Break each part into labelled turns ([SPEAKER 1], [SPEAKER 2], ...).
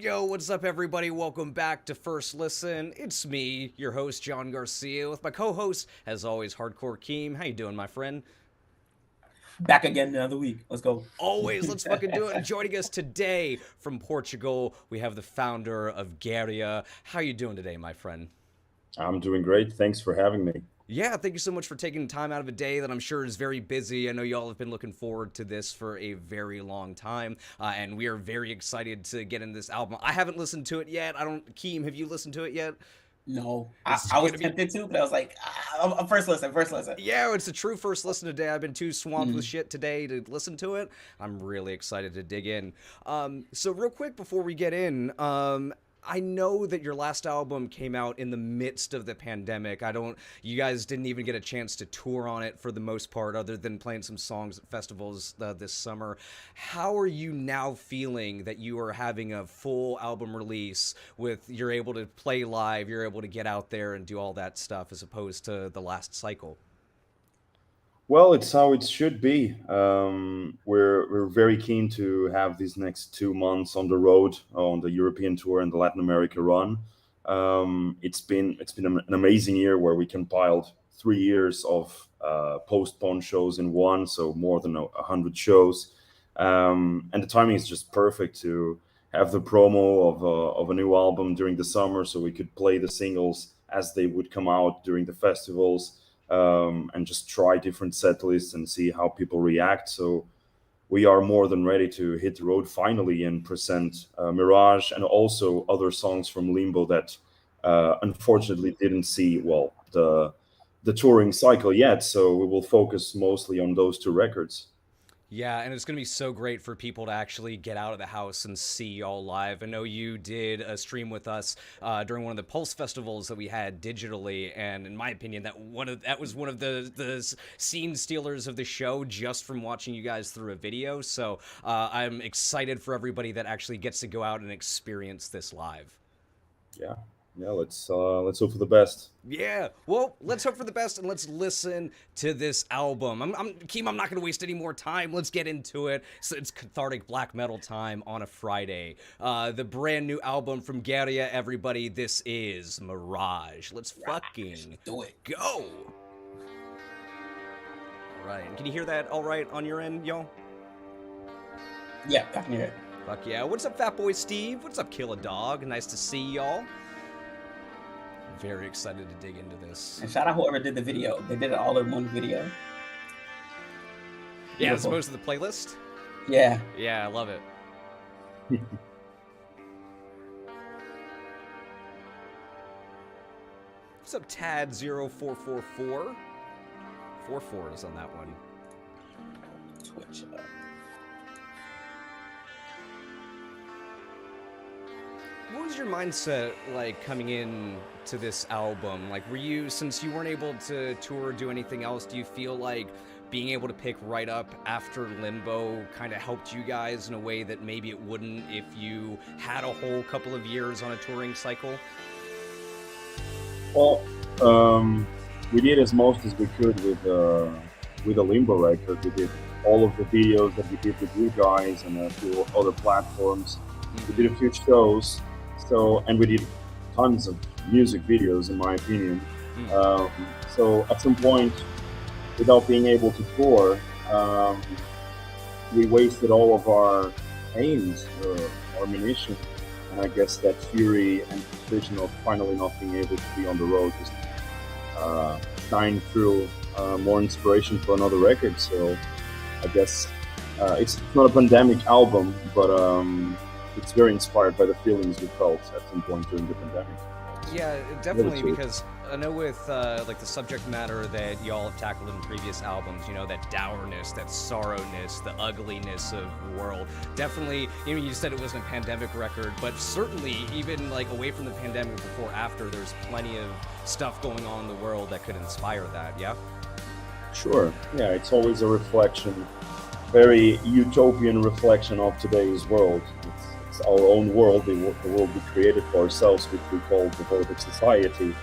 [SPEAKER 1] Yo, what's up, everybody? Welcome back to First Listen. It's me, your host, John Garcia, with my co-host, as always, Hardcore Keem. How you doing, my friend?
[SPEAKER 2] Back again another week. Let's go.
[SPEAKER 1] Always, let's fucking do it. And joining us today from Portugal, we have the founder of Garcia. How you doing today, my friend?
[SPEAKER 3] I'm doing great. Thanks for having me.
[SPEAKER 1] Yeah, thank you so much for taking time out of a day that I'm sure is very busy. I know y'all have been looking forward to this for a very long time, and we are very excited to get in this album. I haven't listened to it yet. Keem, have you listened to it yet?
[SPEAKER 2] No, I was tempted to, but I was like, first listen.
[SPEAKER 1] Yeah, it's a true first listen today. I've been too swamped with shit today to listen to it. I'm really excited to dig in. So real quick before we get in, I know that your last album came out in the midst of the pandemic. You guys didn't even get a chance to tour on it for the most part, other than playing some songs at festivals this summer. How are you now feeling that you are having a full album release you're able to play live, you're able to get out there and do all that stuff as opposed to the last cycle?
[SPEAKER 3] Well, it's how it should be. We're very keen to have these next 2 months on the road on the European tour and the Latin America run. It's been an amazing year where we compiled 3 years of postponed shows in one, so more than 100 shows, and the timing is just perfect to have the promo of a new album during the summer, so we could play the singles as they would come out during the festivals, and just try different set lists and see how people react. So we are more than ready to hit the road finally and present Mirage and also other songs from Limbo that unfortunately didn't see the touring cycle yet. So we will focus mostly on those two records.
[SPEAKER 1] Yeah, and it's going to be so great for people to actually get out of the house and see y'all live. I know you did a stream with us during one of the Pulse festivals that we had digitally, and in my opinion, that was one of the scene stealers of the show just from watching you guys through a video. So I'm excited for everybody that actually gets to go out and experience this live.
[SPEAKER 3] Yeah, let's hope for the best.
[SPEAKER 1] Yeah, well, let's hope for the best and let's listen to this album. Keem, I'm not going to waste any more time. Let's get into it. So it's cathartic black metal time on a Friday. The brand new album from Garcia, everybody. This is Mirage. Let's fucking
[SPEAKER 2] do it.
[SPEAKER 1] Go. All right, can you hear that all right on your end, y'all?
[SPEAKER 2] Yeah, I can hear it.
[SPEAKER 1] Fuck yeah. What's up, Fat Boy Steve? What's up, Kill a Dog? Nice to see y'all. Very excited to dig into this.
[SPEAKER 2] And shout out whoever did the video. They did it all in one video.
[SPEAKER 1] Yeah, as opposed to the playlist?
[SPEAKER 2] Yeah.
[SPEAKER 1] Yeah, I love it. What's up, Tad0444? 44 is on that one.
[SPEAKER 2] Switch it up.
[SPEAKER 1] What was your mindset like coming in to this album? Like, since you weren't able to tour or do anything else, do you feel like being able to pick right up after Limbo kind of helped you guys in a way that maybe it wouldn't if you had a whole couple of years on a touring cycle?
[SPEAKER 3] Well, we did as most as we could with the Limbo record. We did all of the videos that we did with you guys and a few other platforms. We did a few shows. And we did tons of music videos, in my opinion. So at some point, without being able to tour, we wasted all of our aims, our ammunition, and I guess that fury and frustration of finally not being able to be on the road just shined through more inspiration for another record. So I guess it's not a pandemic album, but it's very inspired by the feelings we felt at some point during the pandemic.
[SPEAKER 1] Yeah, definitely, because I know with like the subject matter that y'all have tackled in previous albums, that dourness, that sorrowness, the ugliness of the world. Definitely, you said it wasn't a pandemic record, but certainly even like away from the pandemic, before, after, there's plenty of stuff going on in the world that could inspire that, yeah?
[SPEAKER 3] Sure, yeah, it's always a reflection, very utopian reflection of today's world. It's our own world, the world we created for ourselves, which we call the world of society.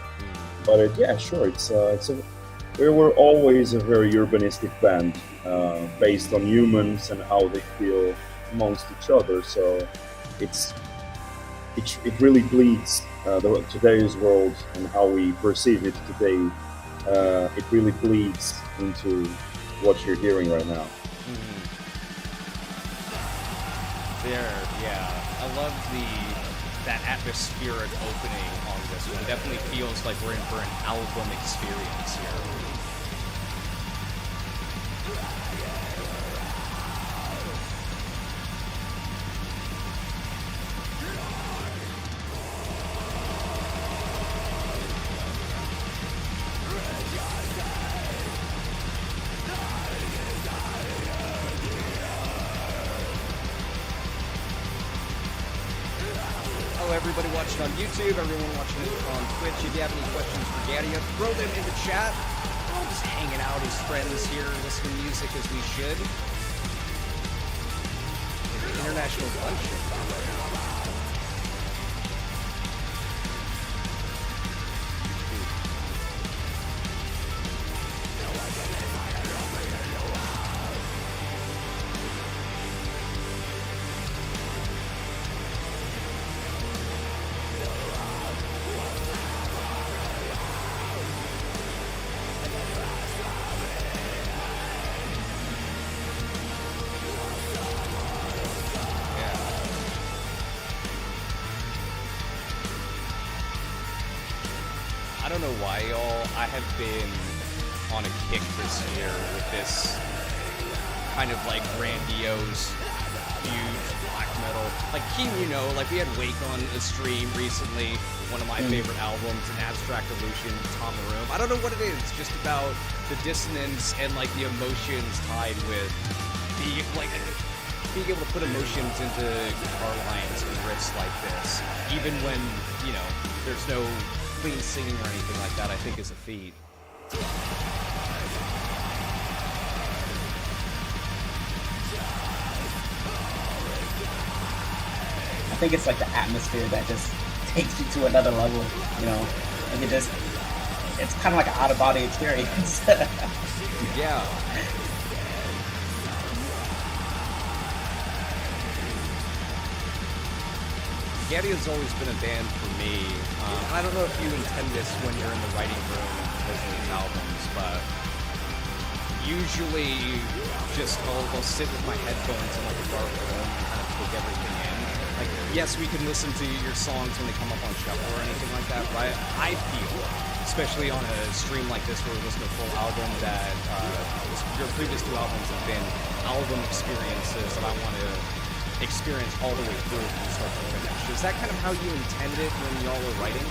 [SPEAKER 3] But yeah, sure, we were always a very urbanistic band, based on humans and how they feel amongst each other. So it's it really bleeds today's world and how we perceive it today. It really bleeds into what you're hearing right now.
[SPEAKER 1] There, yeah, I love that atmospheric opening on this one. It definitely feels like we're in for an album experience here. Everybody watching on YouTube, everyone watching on Twitch, if you have any questions for Garcia, throw them in the chat. We're all just hanging out as friends here, listening to music as we should. International lunch. I don't know why, y'all. I have been on a kick this year with this kind of like grandiose, huge black metal. Like Keen, you know, like we had Wake on a stream recently. One of my favorite albums, an Abstract Illusion, Tom Room. I don't know what it is. It's just about the dissonance and like the emotions tied with being able to put emotions into guitar lines and riffs like this, even when, you know, there's no clean singing or anything like that, I think is a feat.
[SPEAKER 2] I think it's like the atmosphere that just takes you to another level, you know, and it's kind of like an out-of-body experience.
[SPEAKER 1] Yeah. Garcia's always been a band for me. I don't know if you intend this when you're in the writing room listening to albums, but usually just I'll sit with my headphones in like a dark room and kind of take everything in. Like, yes, we can listen to your songs when they come up on shuffle or anything like that, but I feel, especially on a stream like this where we listen to a full album, that your previous two albums have been album experiences that I want to experience all the way through from start to finish. Is that kind of how you intended it when y'all were writing?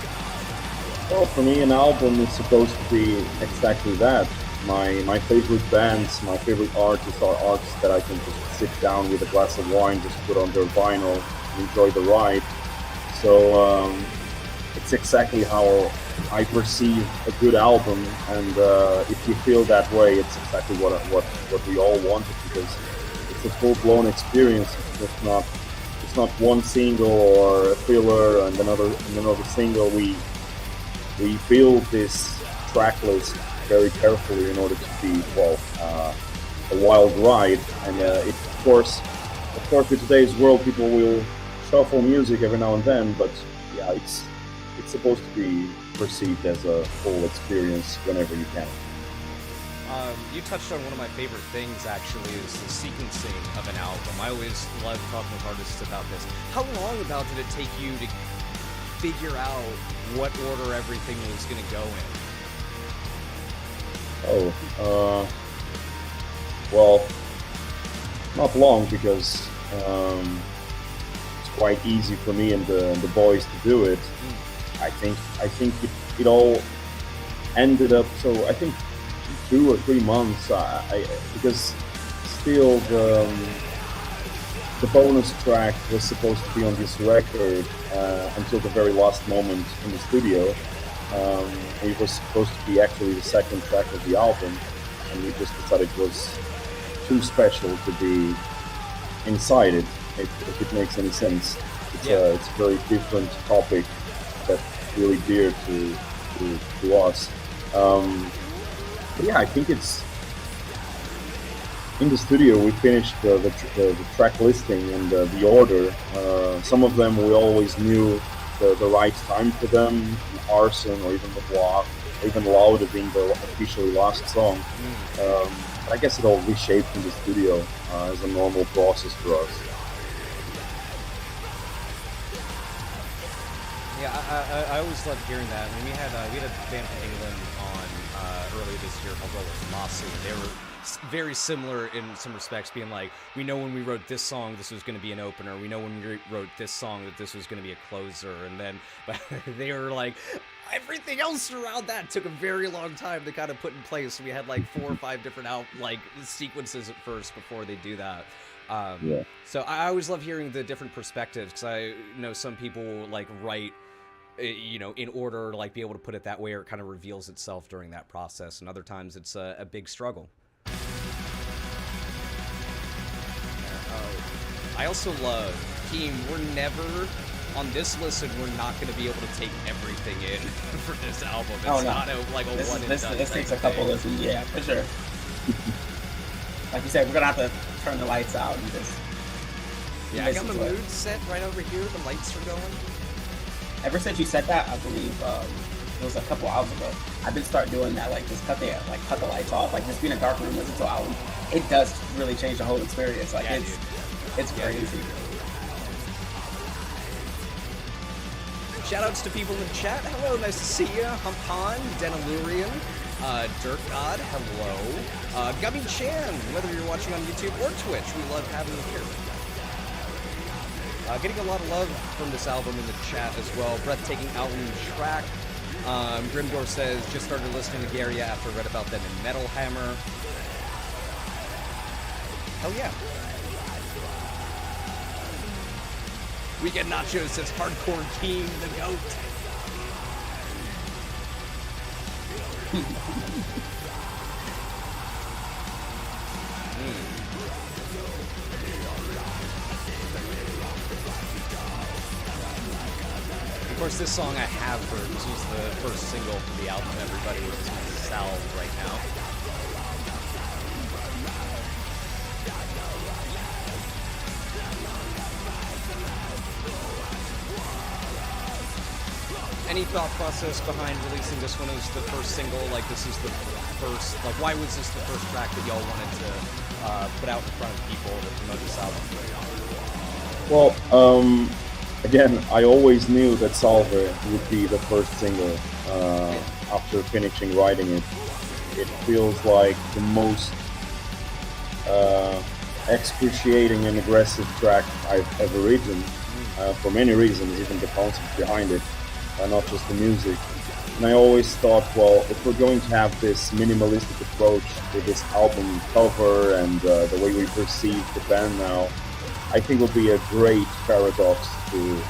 [SPEAKER 3] Well, for me, an album is supposed to be exactly that. My favorite bands, my favorite artists are artists that I can just sit down with a glass of wine, just put on their vinyl, enjoy the ride. So it's exactly how I perceive a good album, and if you feel that way, it's exactly what we all wanted, because it's a full-blown experience. It's not one single or a filler and another single. We build this track list very carefully in order to be a wild ride. And of course, with today's world, people will shuffle music every now and then, but yeah, it's supposed to be perceived as a full experience whenever you can.
[SPEAKER 1] You touched on one of my favorite things, actually, is the sequencing of an album. I always love talking with artists about this. How long about did it take you to figure out what order everything was going to go in?
[SPEAKER 3] Well, not long, because it's quite easy for me and the boys to do it. I think it all ended up, so I think 2 or 3 months, because still the bonus track was supposed to be on this record until the very last moment in the studio. It was supposed to be actually the second track of the album, and we just decided it was too special to be inside it, if it makes any sense. It's a very different topic that's really dear to us. But yeah, I think in the studio we finished the track listing and the order. Some of them we always knew the right time for them, Arson or even the Block, even Louder being the officially last song. But I guess it all reshaped in the studio as a normal process for us.
[SPEAKER 1] Yeah, I always loved hearing that. I mean, we had a band from England on earlier this year called Mossy. They were very similar in some respects, being like, we know when we wrote this song this was going to be an opener, we know when we wrote this song that this was going to be a closer, and then but they were like, everything else around that took a very long time to kind of put in place. We had like 4 or 5 different sequences at first before they do that. So I always love hearing the different perspectives, because I know some people like write, you know, in order, like be able to put it that way, or it kind of reveals itself during that process, and other times it's a big struggle. I also love, team, we're never, on this listen, we're not going to be able to take everything in for this album. It's not like a one and done.
[SPEAKER 2] This takes a couple listens, yeah, for sure. Like you said, we're going to have to turn the lights out and just...
[SPEAKER 1] Yeah, I got the mood set right over here. The lights are going.
[SPEAKER 2] Ever since you said that, I believe it was a couple hours ago, I've been start doing that, like just cut the lights off, like just be in a dark room, listen to an album. It does really change the whole experience. Like it's crazy.
[SPEAKER 1] Shoutouts to people in the chat. Hello, nice to see you. Humpan, Denalurian, Dirt God, hello. Gummy Chan, whether you're watching on YouTube or Twitch, we love having you here. Getting a lot of love from this album in the chat as well. Breathtaking album track. Grimdor says, just started listening to Garcia after I read about them in Metal Hammer. Hell yeah. Weekend Nacho says, Hardcore King, the GOAT. Of course, this song I have heard. This was the first single for the album. Everybody was salve right now. Any thought process behind releasing this one as the first single? Like, this is the first, like, why was this the first track that y'all wanted to put out in front of people to promote this album?
[SPEAKER 3] Well, again, I always knew that Salve would be the first single after finishing writing it. It feels like the most excruciating and aggressive track I've ever written, for many reasons, even the concept behind it. Not just the music. And I always thought, well, if we're going to have this minimalistic approach with this album cover and the way we perceive the band now, I think it would be a great paradox to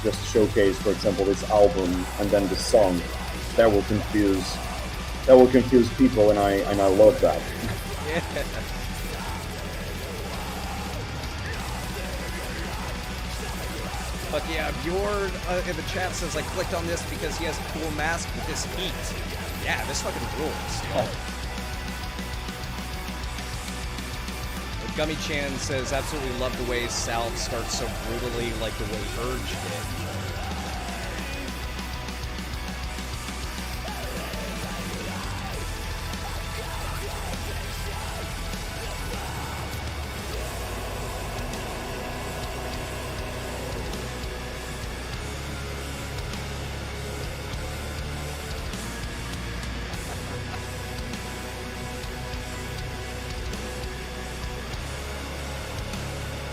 [SPEAKER 3] just showcase, for example, this album and then the song. That will confuse people, and I love that.
[SPEAKER 1] Yeah. But yeah, Bjorn in the chat says, I clicked on this because he has a cool mask with this heat. Yeah, this fucking rules. Gummy Chan says, absolutely love the way Salve starts so brutally like the way Urge did.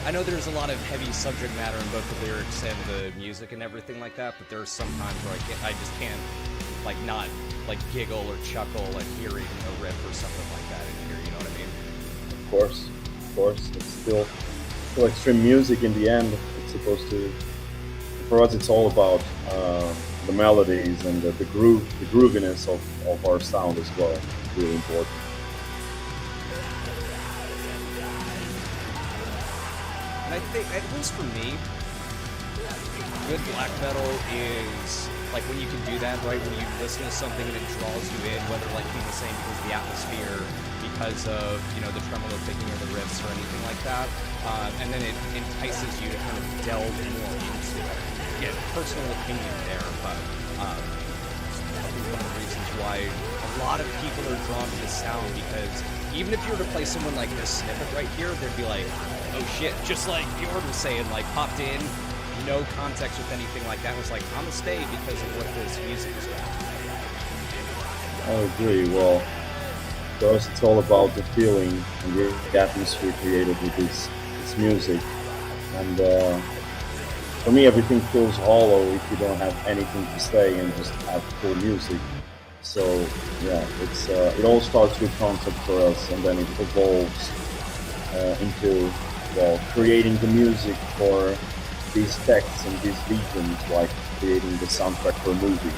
[SPEAKER 1] I know there's a lot of heavy subject matter in both the lyrics and the music and everything like that, but there are some times where I just can't, like, not, like, giggle or chuckle at hearing a riff or something like that in here, you know what I mean?
[SPEAKER 3] Of course. It's still extreme music in the end. It's supposed to, for us, it's all about the melodies and the grooviness of our sound as well. It's really important.
[SPEAKER 1] And I think, at least for me, Good black metal is like when you can do that, right? When you listen to something and it draws you in, whether like being the same because the atmosphere, because of, you know, the tremolo picking or the riffs or anything like that, and then it entices you to kind of delve more into it. Again, personal opinion there, but I think one of the reasons why a lot of people are drawn to this sound, because even if you were to play someone like this snippet right here, they'd be like, oh shit, just like Jord was saying, like popped in, no context with anything like that, was like, I'm gonna stay because of what this music is about.
[SPEAKER 3] I agree. Well, for us, it's all about the feeling and the atmosphere created with this music. And for me, everything feels hollow if you don't have anything to say and just have cool music. So yeah, it's it all starts with concept for us, and then it evolves into, well, creating the music for these texts and these visions, like creating the soundtrack for a movie.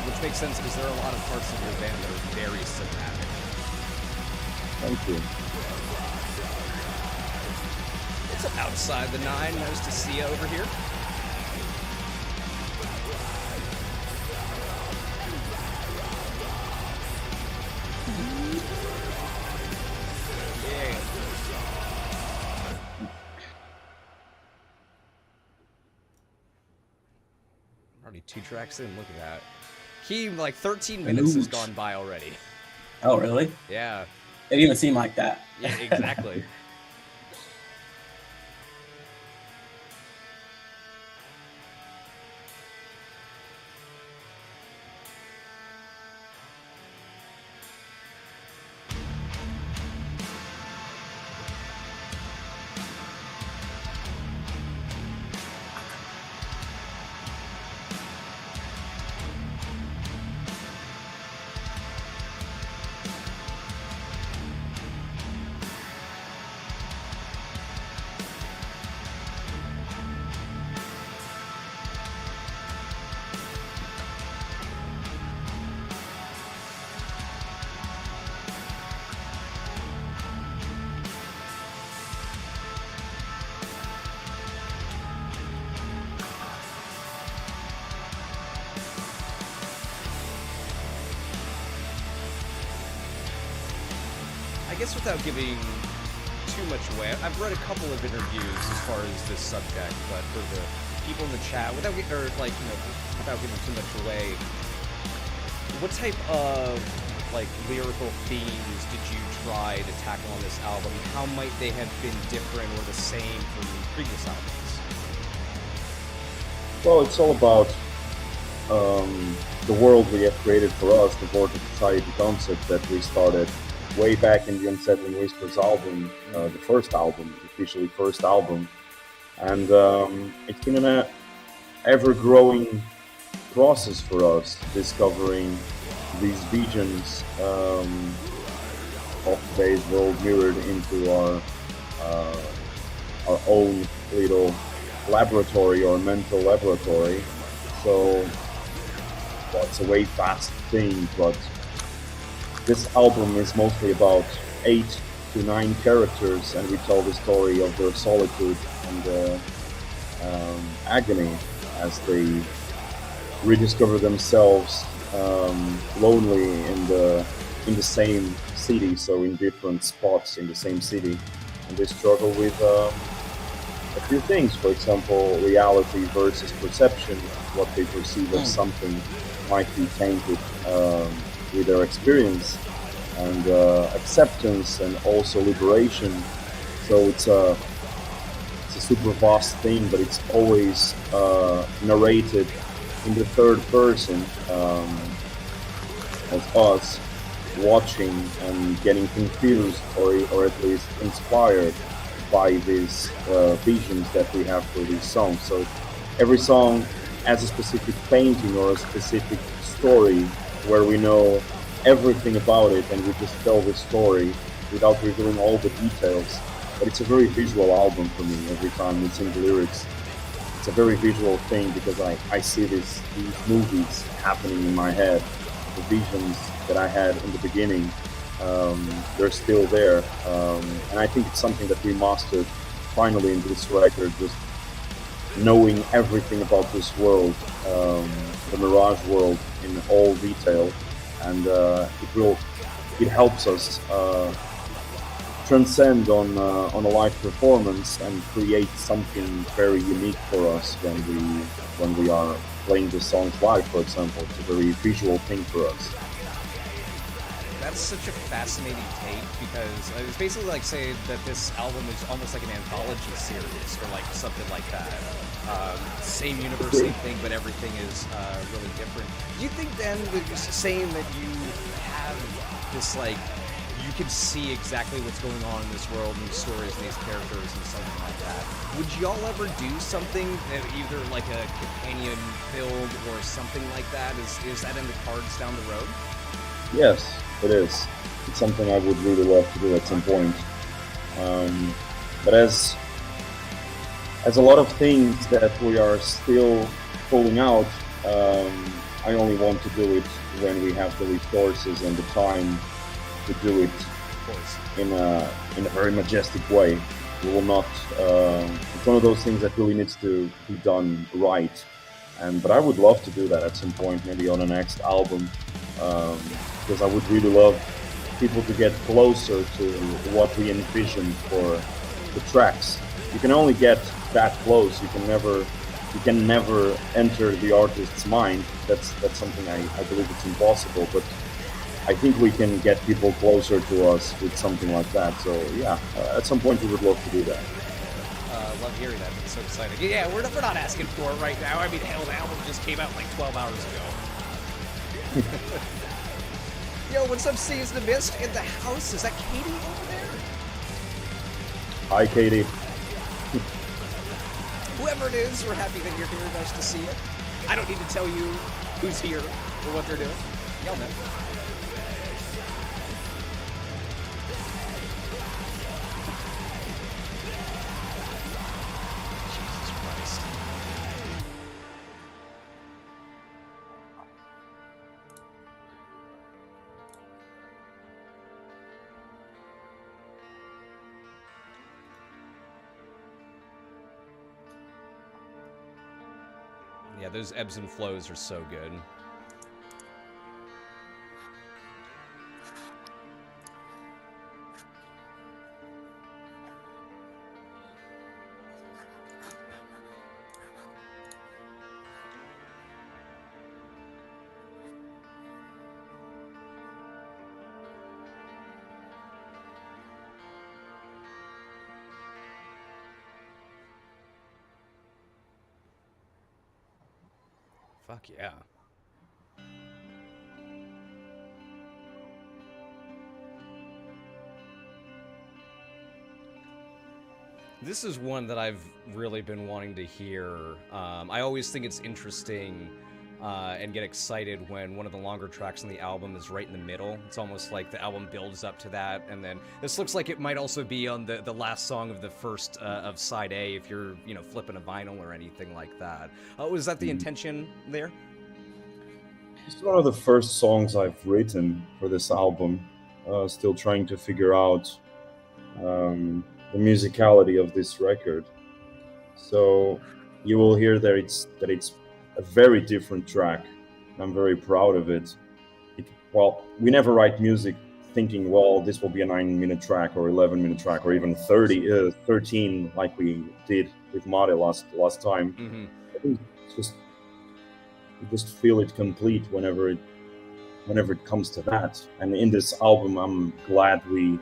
[SPEAKER 1] Which makes sense because there are a lot of parts of your band that are very cinematic.
[SPEAKER 3] Thank you.
[SPEAKER 1] What's up outside the 9? Nice to see you over here. Yeah. Already 2 tracks in, look at that. Keem, like 13 minutes has gone by already.
[SPEAKER 2] Oh, really?
[SPEAKER 1] Yeah.
[SPEAKER 2] It didn't even seem like that.
[SPEAKER 1] Yeah, exactly. I guess without giving too much away, I've read a couple of interviews as far as this subject, but for the people in the chat, without getting, or like, you know, without giving too much away, what type of like lyrical themes did you try to tackle on this album? How might they have been different or the same from previous albums?
[SPEAKER 3] Well, it's all about the world we have created for us, the Vortex Society concept that we started way back in the Unsettling Whispers album, the first album, officially first album. And it's been an ever-growing process for us, discovering these visions of today's world mirrored into our own little laboratory or mental laboratory. So well, it's a way fast thing, but this album is mostly about 8 to 9 characters, and we tell the story of their solitude and agony as they rediscover themselves lonely in the same city, so in different spots in the same city, and they struggle with a few things. For example, reality versus perception. What they perceive as something might be tainted with their experience, and acceptance, and also liberation. So it's a super vast thing, but it's always narrated in the third person, as us watching and getting confused or at least inspired by these visions that we have for these songs. So every song has a specific painting or a specific story where we know everything about it, and we just tell the story without revealing all the details. But it's a very visual album for me. Every time we sing the lyrics, it's a very visual thing, because I see these movies happening in my head. The visions that I had in the beginning, they're still there, and I think it's something that we mastered finally in this record, just knowing everything about this world, the Mirage world in all detail, and it helps us transcend on a live performance and create something very unique for us when we are playing the songs live, for example. It's a very visual thing for us.
[SPEAKER 1] That's such a fascinating take, because it's basically like saying that this album is almost like an anthology series or like something like that. Same universe, same thing, but everything is really different. Do you think then that just saying that you have this, like, you can see exactly what's going on in this world and these stories and these characters and something like that, would y'all ever do something that either like a companion build or something like that? Is that in the cards down the road?
[SPEAKER 3] Yes, it is. It's something I would really love to do at some point. But as a lot of things that we are still pulling out, I only want to do it when we have the resources and the time to do it in a very majestic way. We will not. It's one of those things that really needs to be done right. But I would love to do that at some point, maybe on the next album, because I would really love people to get closer to what we envisioned for the tracks. You can only get that close. You can never enter the artist's mind. That's something I believe it's impossible. But I think we can get people closer to us with something like that. So yeah, at some point we would love to do that.
[SPEAKER 1] Love hearing that. It's so exciting. Yeah, we're not asking for it right now. I mean, hell, the album just came out like 12 hours ago. Yo, what's up, Seas the Mist in the house? Is that Katie over there?
[SPEAKER 3] Hi, Katie.
[SPEAKER 1] Whoever it is, we're happy that you're here. Nice to see you. I don't need to tell you who's here or what they're doing. Y'all know. Jesus Christ. Yeah, those ebbs and flows are so good. Fuck yeah. This is one that I've really been wanting to hear. I always think it's interesting and get excited when one of the longer tracks on the album is right in the middle. It's almost like the album builds up to that, and then this looks like it might also be on the last song of the first of side A if you're flipping a vinyl or anything like that. Was that the intention there?
[SPEAKER 3] It's one of the first songs I've written for this album. Still trying to figure out the musicality of this record. So you will hear that it's a very different track. I'm very proud of it. Well, we never write music thinking, well, this will be a 9-minute track or 11-minute track or even 13 like we did with Mare last time.
[SPEAKER 1] Mm-hmm.
[SPEAKER 3] I think it's just you just feel it complete whenever it comes to that. And in this album, I'm glad we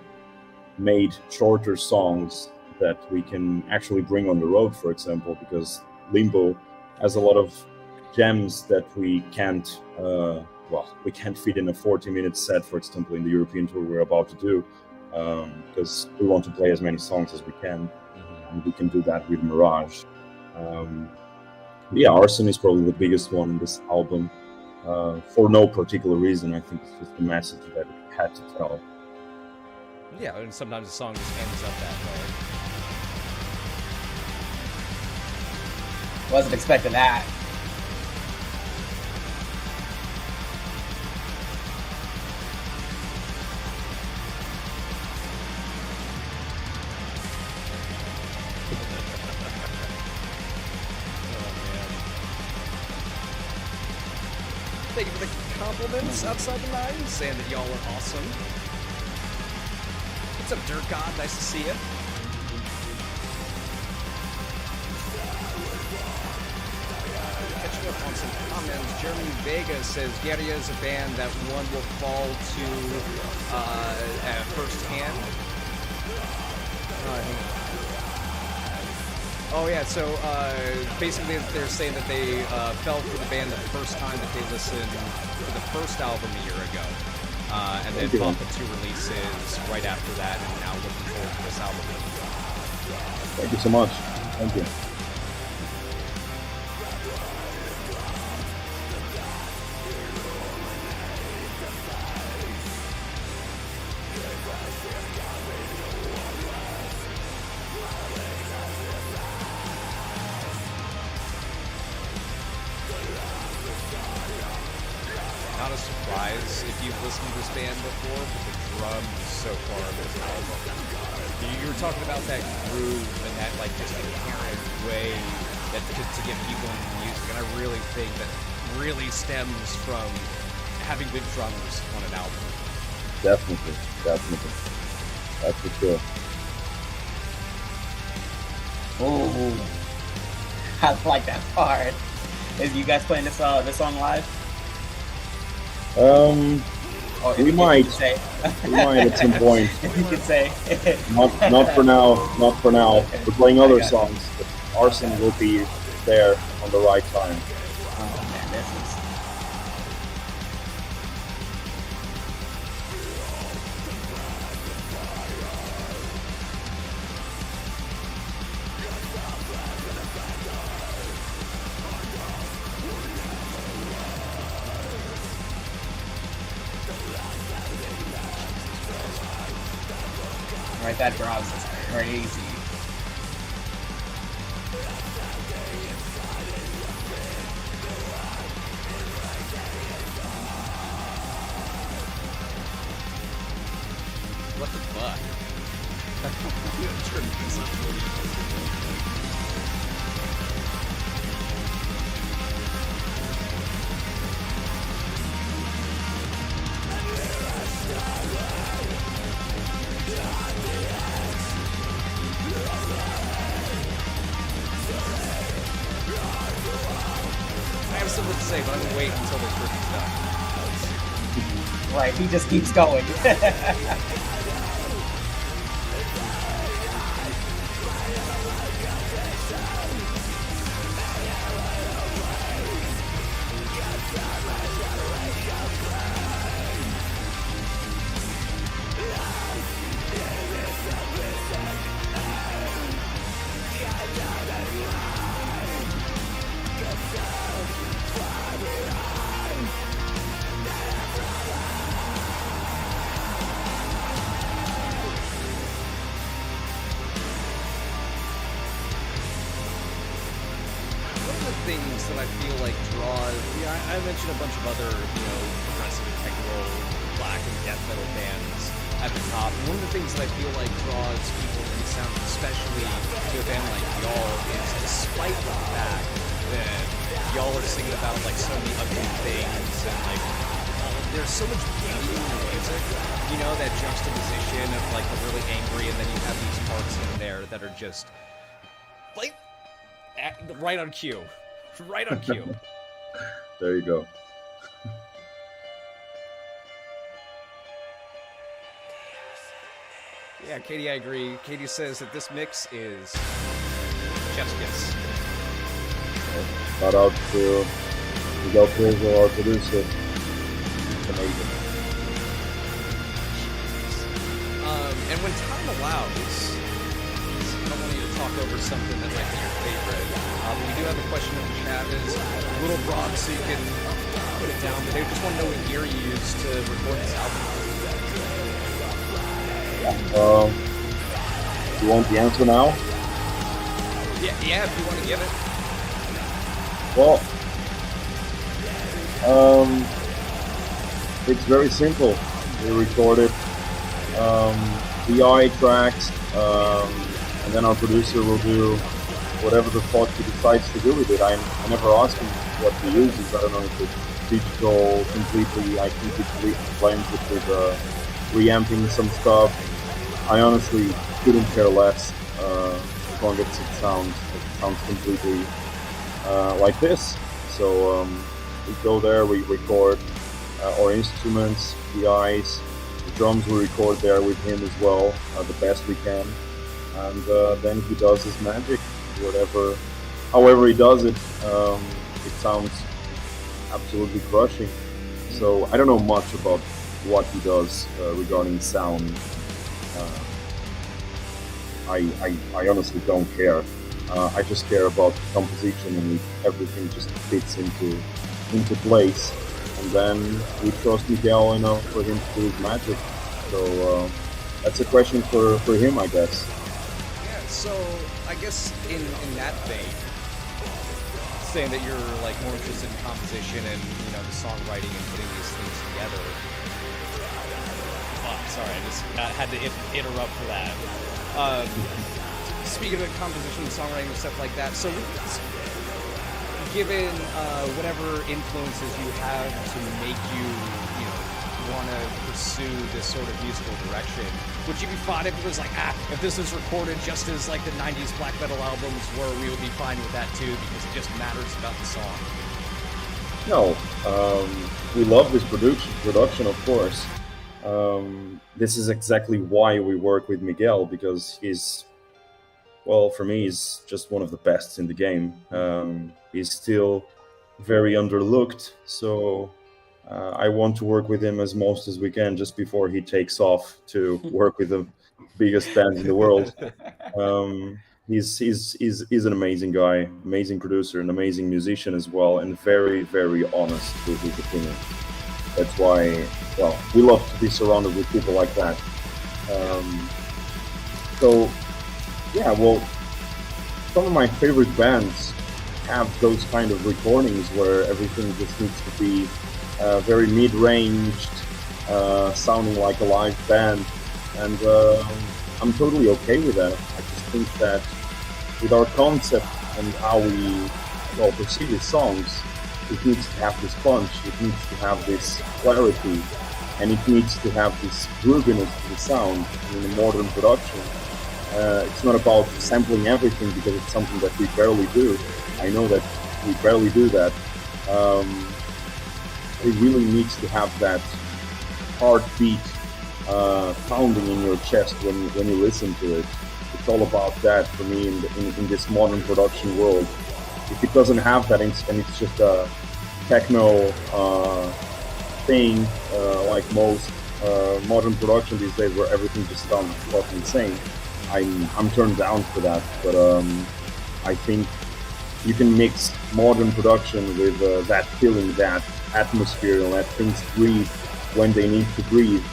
[SPEAKER 3] made shorter songs that we can actually bring on the road, for example, because Limbo has a lot of gems that we can't fit in a 40-minute set, for example, in the European tour we're about to do, because we want to play as many songs as we can, and we can do that with Mirage. Yeah, Arson is probably the biggest one in this album, for no particular reason. I think it's just the message that it had to tell.
[SPEAKER 1] Yeah, and sometimes the song just ends up that way.
[SPEAKER 2] Wasn't expecting that.
[SPEAKER 1] Thank you for the compliments outside the nine, saying that y'all are awesome. What's up, Dirt God? Nice to see you. Catching up on some comments. Jeremy Vega says Guerrilla is a band that one will fall to first hand. Oh yeah, so basically they're saying that they fell for the band the first time that they listened to the first album a year ago. And then bought the 2 releases right after that, and now looking forward to this album.
[SPEAKER 3] Thank you so much. Thank you.
[SPEAKER 1] Not a surprise if you've listened to this band before, but the drums so far on this album. You were talking about that groove and that like just inherent way that to get people into music, and I really think that really stems from having good drums on an album.
[SPEAKER 3] Definitely. That's for sure.
[SPEAKER 2] Oh, I like that part. Is you guys playing this song live?
[SPEAKER 3] We might at some point.
[SPEAKER 2] If you could say.
[SPEAKER 3] Not for now. We're playing other songs, but Arson will be there on the right time.
[SPEAKER 2] Oh man, this is. Right, that drums is crazy.
[SPEAKER 1] What the fuck? I'm gonna turn this up. I have something to say, but I'm gonna wait until this person's done.
[SPEAKER 2] Right, he just keeps going.
[SPEAKER 1] Things that I feel like draws. Yeah, I mentioned a bunch of other, progressive techno, black and death metal bands at the top. And one of the things that I feel like draws people in sound, especially to a band like y'all, is despite the fact that y'all are singing about like so many ugly things and like there's so much beauty in the music. That juxtaposition of like the really angry, and then you have these parts in there that are just like right on cue. Right on cue.
[SPEAKER 3] There you go.
[SPEAKER 1] Yeah, Katie, I agree. Katie says that this mix is chef's kiss.
[SPEAKER 3] Shout out to Miguel Prezo, our producer. It's amazing.
[SPEAKER 1] And when time allows, I don't want you to talk over something that might be your favorite. We do have a question in the chat. It's a little broad, so you can put it down. But they just want to know what gear you used to record this album.
[SPEAKER 3] You want the answer now?
[SPEAKER 1] Yeah, if you want to give it.
[SPEAKER 3] Well, it's very simple. We recorded VI tracks, and then our producer will do whatever the fuck he decides to do with it. I never ask him what he uses. I don't know if it's digital completely. I think it blends it with reamping some stuff. I honestly couldn't care less as long as it sounds completely like this. So we go there, we record our instruments, the eyes, the drums we record there with him as well, the best we can, and then he does his magic, however he does it. It sounds absolutely crushing. So I don't know much about what he does regarding sound. I honestly don't care. I just care about the composition, and everything just fits into place. And then we trust Miguel enough for him to do his magic. So that's a question for him, I guess.
[SPEAKER 1] Yeah, so I guess in that vein, saying that you're like more interested in composition and the songwriting and putting these things together. Oh, sorry, I just had to interrupt for that. Speaking of composition and songwriting and stuff like that, so given whatever influences you have to make you want to pursue this sort of musical direction, would you be fine if it was like, if this was recorded just as like the 90s black metal albums were, we would be fine with that too, because it just matters about the song?
[SPEAKER 3] No, we love this production, of course. This is exactly why we work with Miguel, because for me, he's just one of the best in the game. He's still very underlooked, so I want to work with him as most as we can just before he takes off to work with the biggest bands in the world. He's an amazing guy, amazing producer, an amazing musician as well, and very, very honest with his opinion. That's why, we love to be surrounded with people like that. Some of my favorite bands have those kind of recordings where everything just needs to be very mid-ranged, sounding like a live band, and I'm totally okay with that. I just think that with our concept and how we perceive the songs, it needs to have this punch, it needs to have this clarity, and it needs to have this grooviness to the sound in a modern production. It's not about sampling everything, because it's something that we barely do. I know that we barely do that. It really needs to have that heartbeat pounding in your chest when you listen to it. It's all about that for me in this modern production world. If it doesn't have that, and it's just a techno thing, like most modern production these days, where everything just sounds fucking insane, I'm turned down for that. But I think you can mix modern production with that feeling, that atmosphere, and let things breathe when they need to breathe,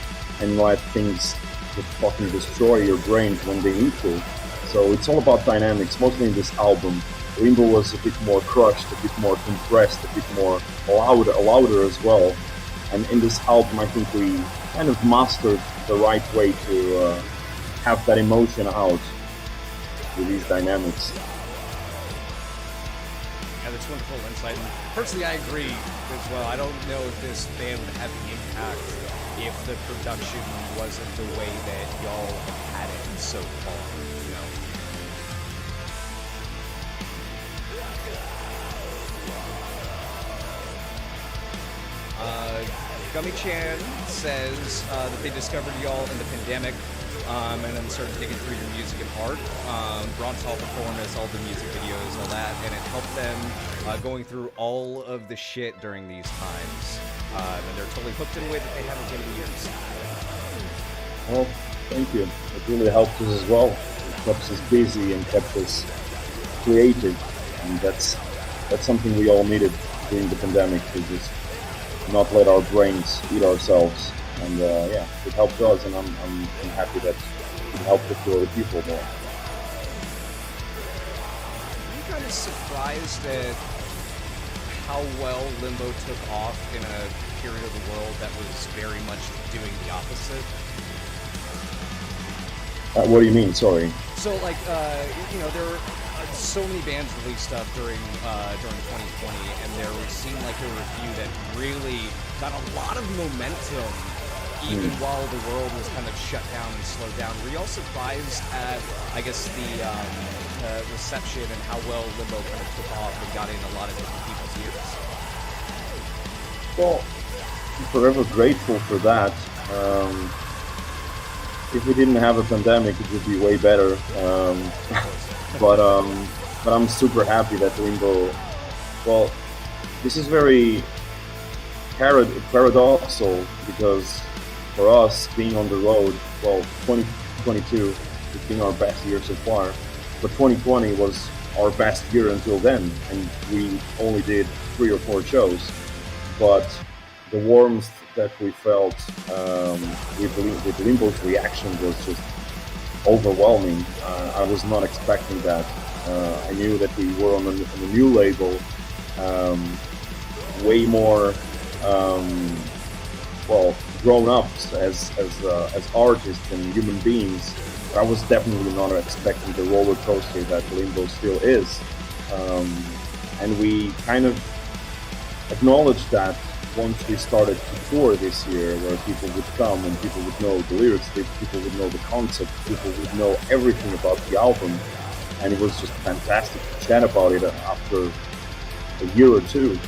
[SPEAKER 3] and let things just fucking destroy your brain when they need to. So it's all about dynamics, mostly in this album. Limbo was a bit more crushed, a bit more compressed, a bit more louder as well. And in this album, I think we kind of mastered the right way to have that emotion out with these dynamics.
[SPEAKER 1] Yeah, that's wonderful insight. And personally, I agree as well. I don't know if this band would have the impact if the production wasn't the way that y'all have had it so far, Gummy Chan says that they discovered y'all in the pandemic, and then started digging through your music and art. Bronx Hall performance, all the music videos, all that, and it helped them going through all of the shit during these times. And they're totally hooked in a way that they haven't been in years.
[SPEAKER 3] Well, thank you. It really helped us as well. It kept us busy and kept us creative, and that's something we all needed during the pandemic, to just not let our brains eat ourselves. And it helped us, and I'm happy that it helped a few other people more.
[SPEAKER 1] I'm kind of surprised at how well Limbo took off in a period of the world that was very much doing the opposite.
[SPEAKER 3] What do you mean? Sorry.
[SPEAKER 1] So, like, there were so many bands released stuff during 2020, and there it seemed like there were a few that really got a lot of momentum, even while the world was kind of shut down and slowed down. Were you all surprised at, I guess, the reception and how well Limbo kind of took off and got in a lot of different people's ears?
[SPEAKER 3] Well, I'm forever grateful for that. If we didn't have a pandemic, it would be way better. But I'm super happy that Limbo. Well, this is very paradoxical because for us being on the road, well, 2022 has been our best year so far, but 2020 was our best year until then, and we only did 3 or 4 shows. But the warmth that we felt with Limbo's reaction was just overwhelming. I was not expecting that. I knew that we were on a new label, way more grown ups as artists and human beings. But I was definitely not expecting the roller coaster that Limbo still is, and we kind of acknowledged that once we started to tour this year, where people would come and people would know the lyrics, people would know the concept, people would know everything about the album, and it was just fantastic to chat about it after a year or two.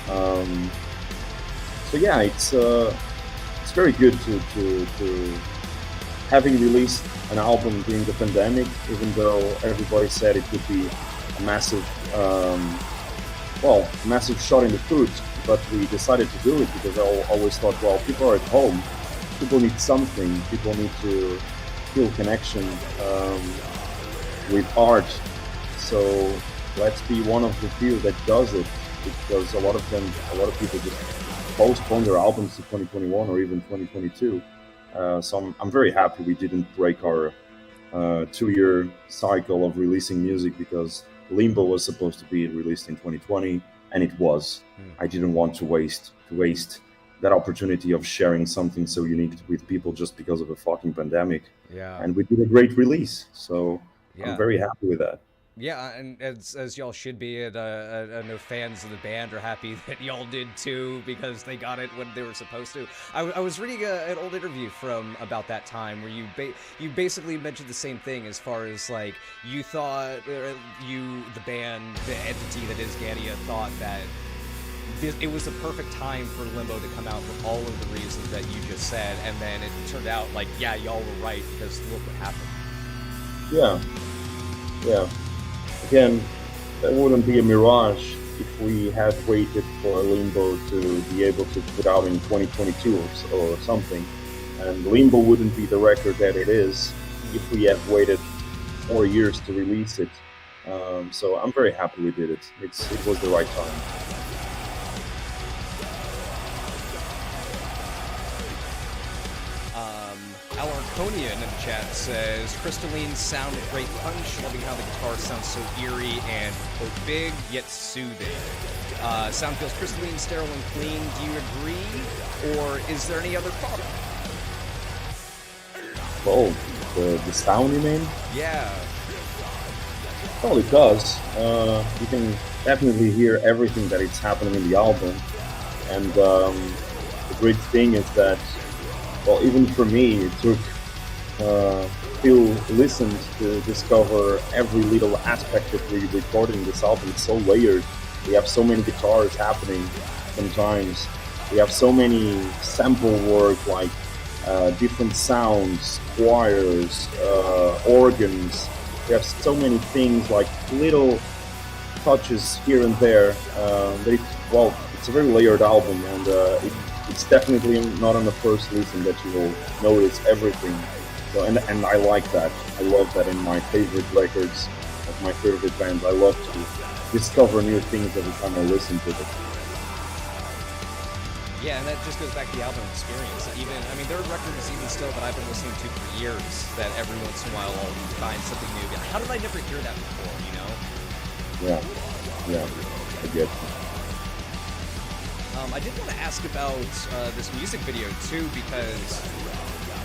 [SPEAKER 3] So yeah, it's very good to having released an album during the pandemic, even though everybody said it would be a massive shot in the foot. But we decided to do it because I always thought, well, people are at home, people need something, people need to feel connection with art. So let's be one of the few that does it, because a lot of people just postpone their albums to 2021 or even 2022. So I'm very happy we didn't break our 2-year cycle of releasing music, because Limbo was supposed to be released in 2020. And it was. I didn't want to waste that opportunity of sharing something so unique with people just because of a fucking pandemic.
[SPEAKER 1] Yeah.
[SPEAKER 3] And we did a great release, so
[SPEAKER 1] Yeah.
[SPEAKER 3] I'm very happy with that.
[SPEAKER 1] Yeah, and as y'all should be, and I know fans of the band are happy that y'all did too, because they got it when they were supposed to. I was reading an old interview from about that time where you basically mentioned the same thing, as far as like you thought the band, the entity that is Garcia, thought that it was the perfect time for Limbo to come out for all of the reasons that you just said, and then it turned out like, yeah, y'all were right, because look what happened.
[SPEAKER 3] Yeah. Again, that wouldn't be a Mirage if we had waited for Limbo to be able to put out in 2022 or something. And Limbo wouldn't be the record that it is if we had waited 4 years to release it. So I'm very happy we did it. It was the right time.
[SPEAKER 1] Alarconian in the chat says, crystalline sound and great punch, loving how the guitar sounds so eerie and quote, big yet soothing. Sound feels crystalline, sterile, and clean. Do you agree, or is there any other problem?
[SPEAKER 3] Oh, the sound, you mean?
[SPEAKER 1] Yeah.
[SPEAKER 3] Well, it does. You can definitely hear everything that is happening in the album, and the great thing is that, well, even for me, it took few listens to discover every little aspect that we recorded in this album. It's so layered. We have so many guitars happening sometimes. We have so many sample work, like different sounds, choirs, organs. We have so many things, like little touches here and there. It's a very layered album, and it's definitely not on the first listen that you will notice everything. So, and I like that. I love that in my favorite records, of my favorite bands. I love to discover new things every time I listen to them.
[SPEAKER 1] Yeah, and that just goes back to the album experience. There are records even still that I've been listening to for years that every once in a while I'll find something new. How did I never hear that before, you know?
[SPEAKER 3] Yeah, I get you.
[SPEAKER 1] I did want to ask about this music video too, because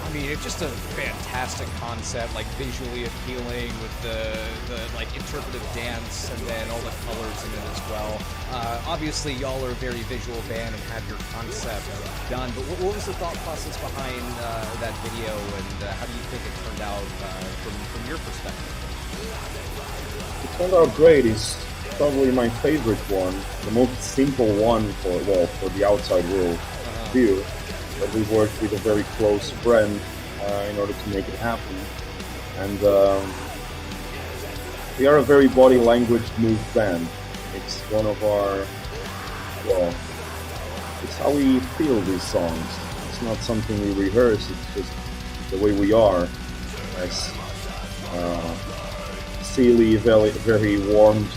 [SPEAKER 1] I mean, it's just a fantastic concept, like visually appealing with the like interpretive dance and then all the colors in it as well. Obviously, y'all are a very visual band and have your concept done, but what was the thought process behind that video, and how do you think it turned out from your perspective?
[SPEAKER 3] It turned out great. It's probably my favorite one, the most simple one for the outside world view. But we worked with a very close friend in order to make it happen. And we are a very body language moved band. It's one of our, it's how we feel these songs. It's not something we rehearse, it's just the way we are. As silly, very warmed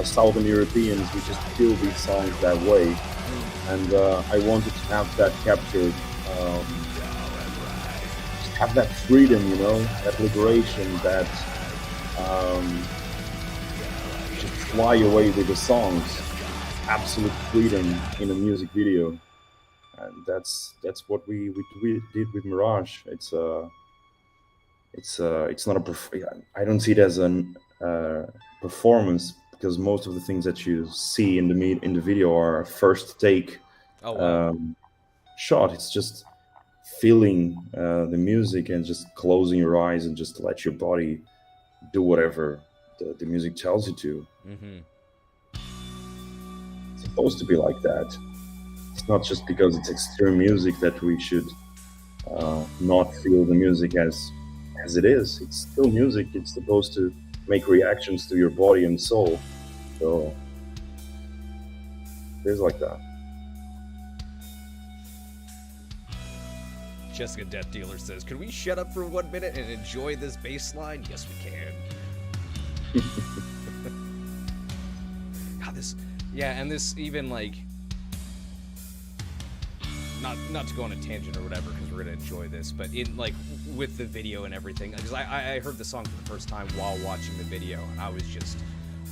[SPEAKER 3] Southern Europeans, we just feel these songs that way. And I wanted to have that captured, just have that freedom, you know, that liberation, that just fly away with the songs, absolute freedom in a music video, and that's what we did with Mirage. It's not I don't see it as an performance, because most of the things that you see in the video are first take shot. It's just feeling the music and just closing your eyes and just let your body do whatever the music tells you to.
[SPEAKER 1] Mm-hmm.
[SPEAKER 3] It's supposed to be like that. It's not just because it's extreme music that we should not feel the music as it is. It's still music. It's supposed to make reactions to your body and soul. So it's like that.
[SPEAKER 1] Jessica Death Dealer says, "Could we shut up for 1 minute and enjoy this bass line?" Yes, we can. God, and this even like, not to go on a tangent or whatever, because we're gonna enjoy this, but in like with the video and everything, because I heard the song for the first time while watching the video, and I was just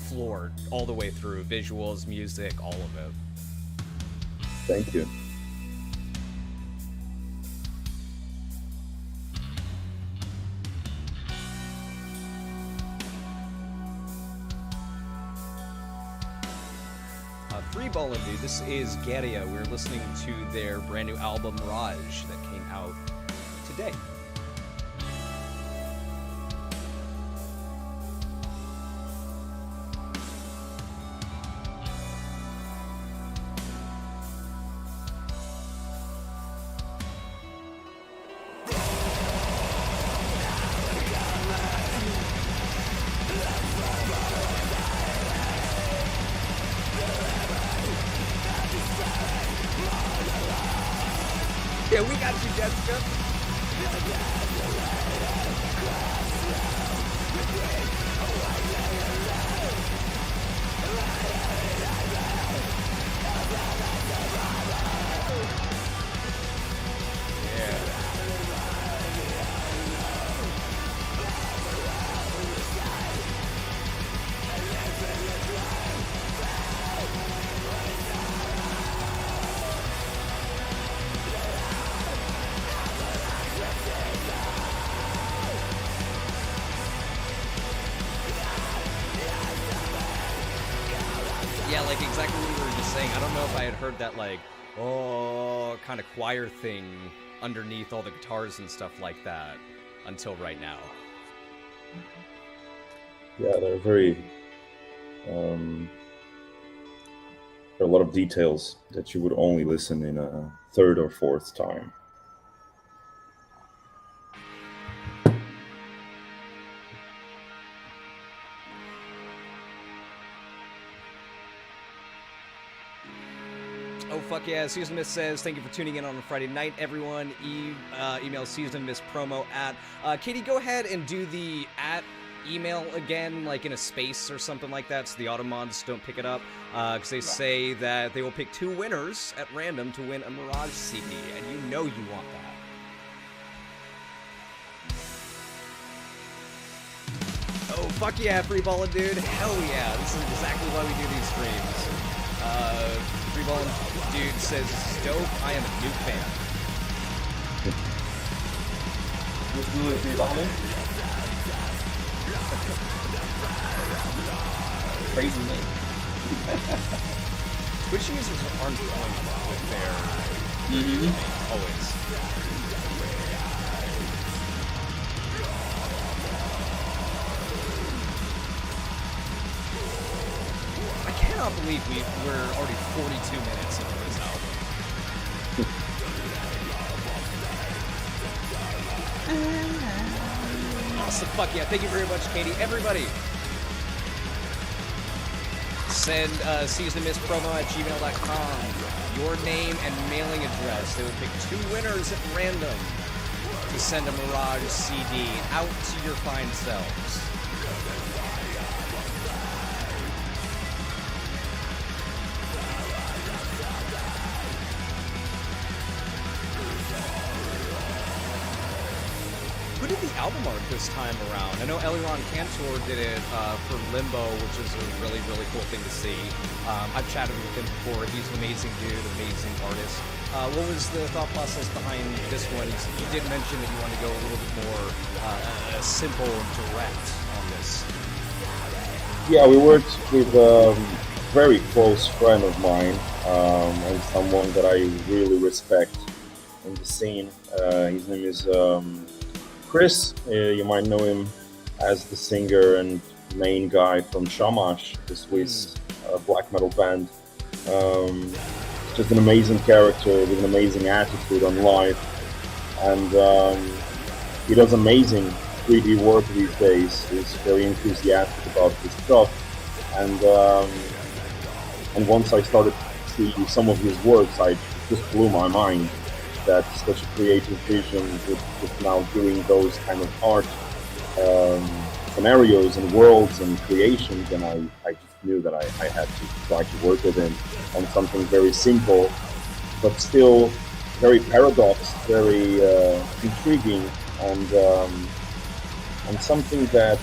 [SPEAKER 1] floored all the way through. Visuals, music, all of it.
[SPEAKER 3] Thank you.
[SPEAKER 1] Free Ballin' Dude, this is Garcia. We're listening to their brand new album, Mirage, that came out today. Yeah, we got you, Jessica. Yeah, like exactly what we were just saying. I don't know if I had heard that, like, kind of choir thing underneath all the guitars and stuff like that until right now.
[SPEAKER 3] Yeah, they're very... there are a lot of details that you would only listen in a third or fourth time.
[SPEAKER 1] Oh, fuck yeah. Season Miss says, thank you for tuning in on a Friday night, everyone. Email Season Miss promo at... Katie, go ahead and do the at email again, like in a space or something like that, so the automods don't pick it up. Because they say that they will pick 2 winners at random to win a Mirage CD, and you know you want that. Oh, fuck yeah, Free Ballin' Dude. Hell yeah. This is exactly why we do these streams. Free Ballin' Dude says, dope, I am a new fan.
[SPEAKER 2] With Lulu 3 behind him. Crazy name.
[SPEAKER 1] Twitch users are on point with their always. I cannot believe we're already 42 minutes into this album. Awesome, fuck yeah. Thank you very much, Katie. Everybody, send Season Miss promo at gmail.com, your name and mailing address. They would pick 2 winners at random to send a Mirage CD out to your fine selves. Who did the album art this time around? I know Eliron Cantor did it for Limbo, which is a really, really cool thing to see. I've chatted with him before. He's an amazing dude, amazing artist. What was the thought process behind this one? You did mention that you want to go a little bit more simple and direct on this.
[SPEAKER 3] Yeah, we worked with a very close friend of mine and someone that I really respect in the scene. His name is Chris. You might know him as the singer and main guy from Shamash, the Swiss black metal band. Just an amazing character with an amazing attitude on life, and he does amazing 3D work these days. He's very enthusiastic about his stuff, and once I started to see some of his works, I just blew my mind that such a creative vision with now doing those kind of art scenarios and worlds and creations, and I just knew that I had to try to work with him on something very simple, but still very paradox, very intriguing, and something that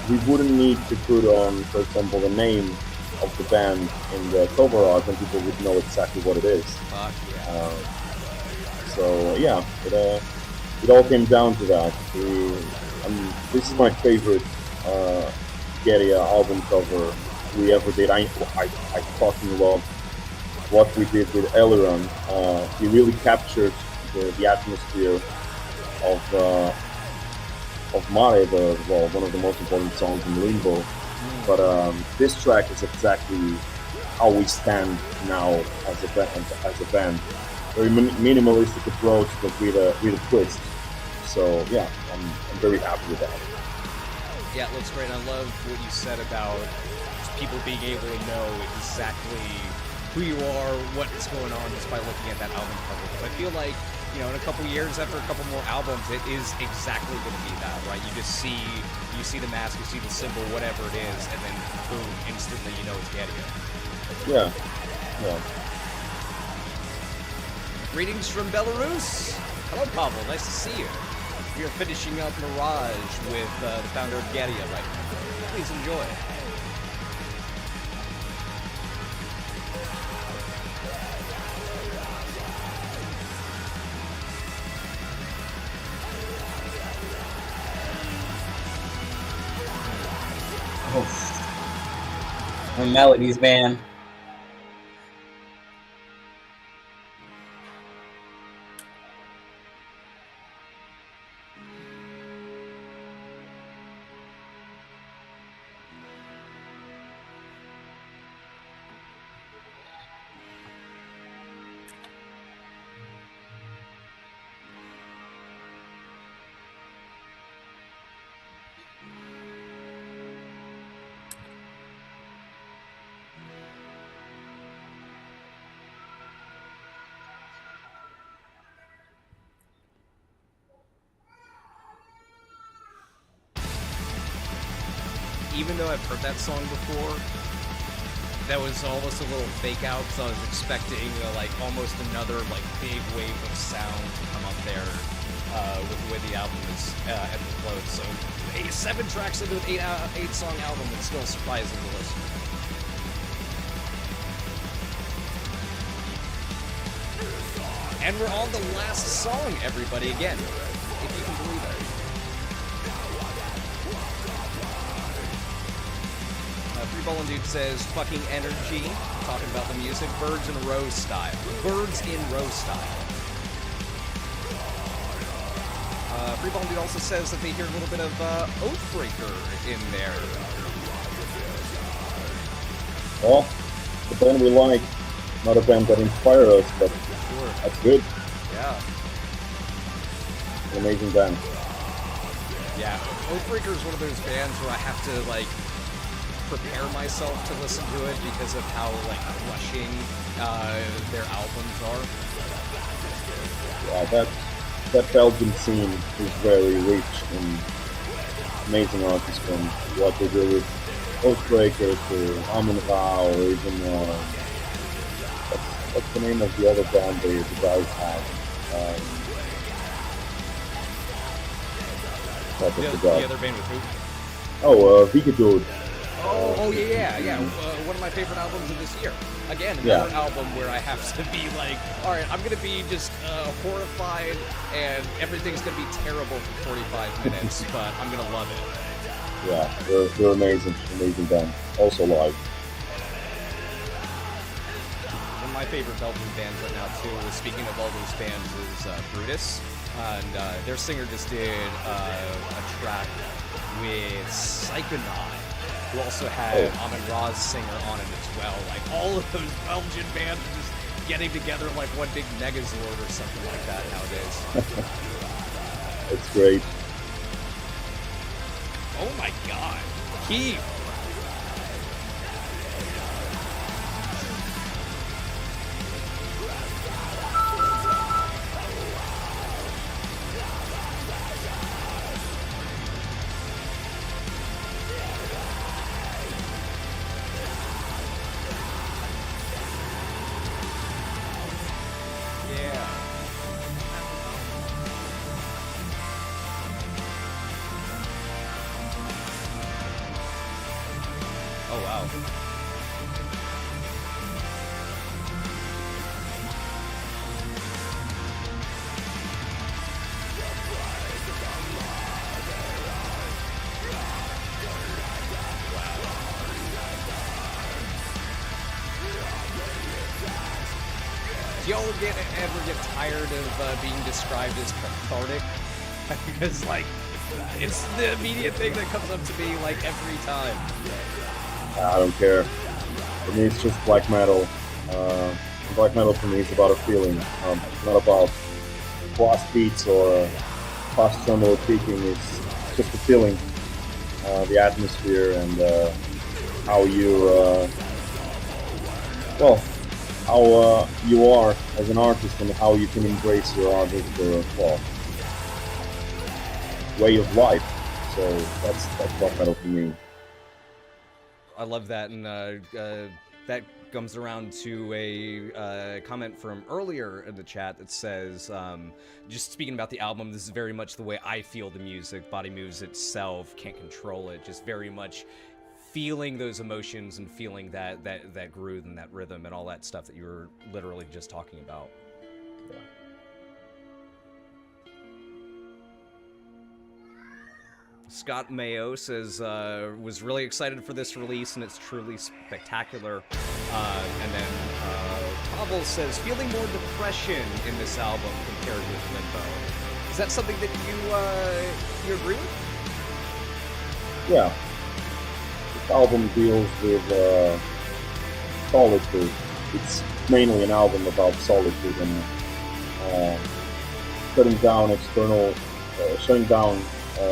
[SPEAKER 3] we wouldn't need to put on, for example, the name of the band in the cover art, and people would know exactly what it is.
[SPEAKER 1] Fuck yeah.
[SPEAKER 3] So yeah, it all came down to that. This is my favorite Garcia album cover we ever did. I fucking love what we did with Eliron. He really captured the atmosphere of Mare, one of the most important songs in Limbo. But this track is exactly how we stand now as a band. Very minimalistic approach, but with a twist. So yeah, I'm very happy with that.
[SPEAKER 1] Yeah, it looks great. I love what you said about people being able to know exactly who you are, what is going on, just by looking at that album cover. Because I feel like, in a couple years, after a couple more albums, it is exactly going to be that, right? You just see the mask, you see the symbol, whatever it is, and then boom, instantly you know it's Garcia.
[SPEAKER 3] Yeah.
[SPEAKER 1] Greetings from Belarus. Hello, Pavel. Nice to see you. We are finishing up Mirage with the founder of Garcia right now. Please enjoy.
[SPEAKER 2] The melodies, man.
[SPEAKER 1] Even though I've heard that song before, that was almost a little fake out, so I was expecting almost another big wave of sound to come up there with the way the album is at the close. So 7 tracks into an 8-song album, it's still surprising to listen. And we're on the last song, everybody, again, if you can believe it. Free Bowling Dude says, fucking energy. Talking about the music. Birds in a row style. Birds in row style. Free Bowling Dude also says that they hear a little bit of Oathbreaker in there.
[SPEAKER 3] Well, the band we like, not a band that inspires us, but
[SPEAKER 1] Sure.
[SPEAKER 3] that's good.
[SPEAKER 1] Yeah.
[SPEAKER 3] An amazing band.
[SPEAKER 1] Yeah. Oathbreaker is one of those bands where I have to, like, prepare myself to listen to it because of how, like, crushing their albums are.
[SPEAKER 3] Yeah, that Belgian scene is very rich and amazing artists from what they do with Oathbreaker to Amun Ra, or even what's the name of the other band the guys have?
[SPEAKER 1] The other band with who?
[SPEAKER 3] Oh, Vigadud.
[SPEAKER 1] Oh, yeah. One of my favorite albums of this year. Again, another album where I have to be like, all right, I'm going to be just horrified and everything's going to be terrible for 45 minutes, but I'm going to love it.
[SPEAKER 3] Yeah, they're amazing band. Also live.
[SPEAKER 1] One of my favorite Belgian bands right now, too, speaking of all those bands, is Brutus. And their singer just did a track with Psychonaut, who also had Amun Ra's singer on it as well. Like, all of those Belgian bands are just getting together like one big Megazord or something like that nowadays.
[SPEAKER 3] It's great.
[SPEAKER 1] Oh my god. Keith! Oh, wow. Do y'all ever get tired of being described as cathartic? Because, like, it's the immediate thing that comes up to me, like, every time.
[SPEAKER 3] I don't care. For me, it's just black metal. Black metal for me is about a feeling. It's not about blast beats or fast tremolo peaking. It's just a feeling, the atmosphere, and how you, how you are as an artist, and how you can embrace your artist way of life. So that's black metal for me.
[SPEAKER 1] I love that, and that comes around to a comment from earlier in the chat that says, just speaking about the album, this is very much the way I feel the music. Body moves itself, can't control it, just very much feeling those emotions and feeling that groove and that rhythm and all that stuff that you were literally just talking about.
[SPEAKER 3] Yeah.
[SPEAKER 1] Scott Mayo says, was really excited for this release, and it's truly spectacular. And then Pavel says, feeling more depression in this album compared with Limbo. Is that something that you agree with?
[SPEAKER 3] Yeah. This album deals with solitude. It's mainly an album about solitude and shutting down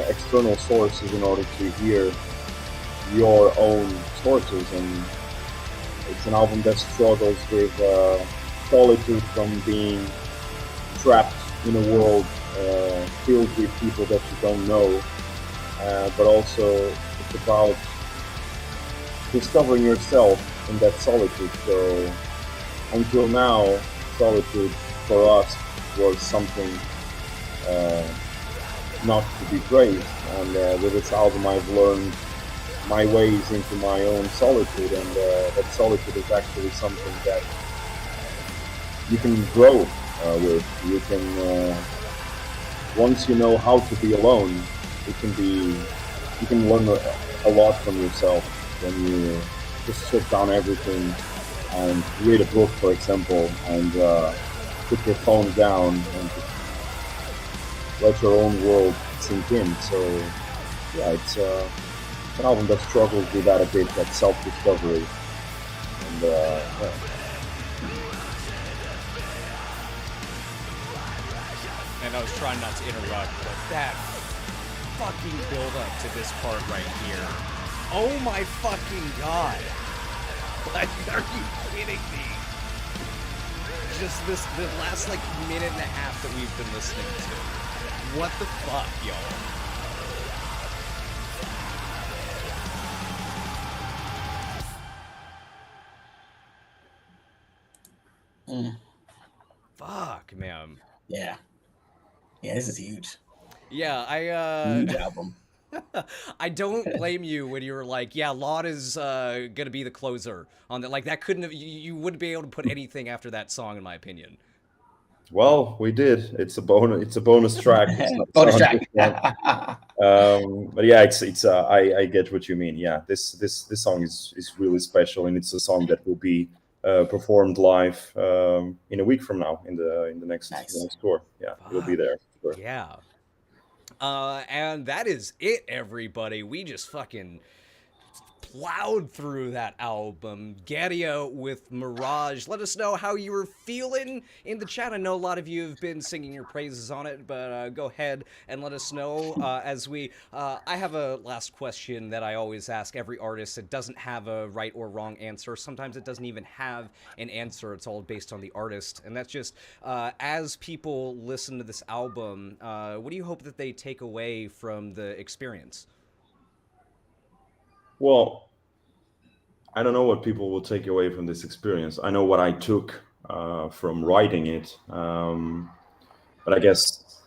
[SPEAKER 3] external sources in order to hear your own sources, and it's an album that struggles with solitude from being trapped in a world filled with people that you don't know, but also it's about discovering yourself in that solitude. So until now, solitude for us was something not to be praised, and with this album I've learned my ways into my own solitude, and that solitude is actually something that you can grow with. You can, once you know how to be alone, you can learn a lot from yourself when you just shut down everything and read a book, for example, and put your phone down and just let your own world sink in. So yeah, it's an album that struggles with that a bit, that self-discovery. And yeah.
[SPEAKER 1] And I was trying not to interrupt, but that fucking build up to this part right here. Oh my fucking god. Like, are you kidding me? Just the last like minute and a half that we've been listening to. What the fuck, y'all? Fuck, man.
[SPEAKER 2] Yeah. Yeah, this is huge.
[SPEAKER 1] Yeah,
[SPEAKER 2] Huge album.
[SPEAKER 1] I don't blame you when you were like, yeah, Laud is gonna be the closer on that. Like, that couldn't have, you wouldn't be able to put anything after that song, in my opinion.
[SPEAKER 3] Well, we did. It's a bonus track.
[SPEAKER 2] Bonus track.
[SPEAKER 3] But yeah, it's I get what you mean. Yeah, this song is really special, and it's a song that will be performed live in a week from now in the next tour. Yeah, we'll be there. Sure.
[SPEAKER 1] Yeah. And that is it, everybody. We just fucking plowed through that album. Garcia with Mirage. Let us know how you were feeling in the chat. I know a lot of you have been singing your praises on it, but go ahead and let us know as we... I have a last question that I always ask every artist. It doesn't have a right or wrong answer. Sometimes it doesn't even have an answer. It's all based on the artist. And that's just, as people listen to this album, what do you hope that they take away from the experience?
[SPEAKER 3] Well, I don't know what people will take away from this experience. I know what I took from writing it, but I guess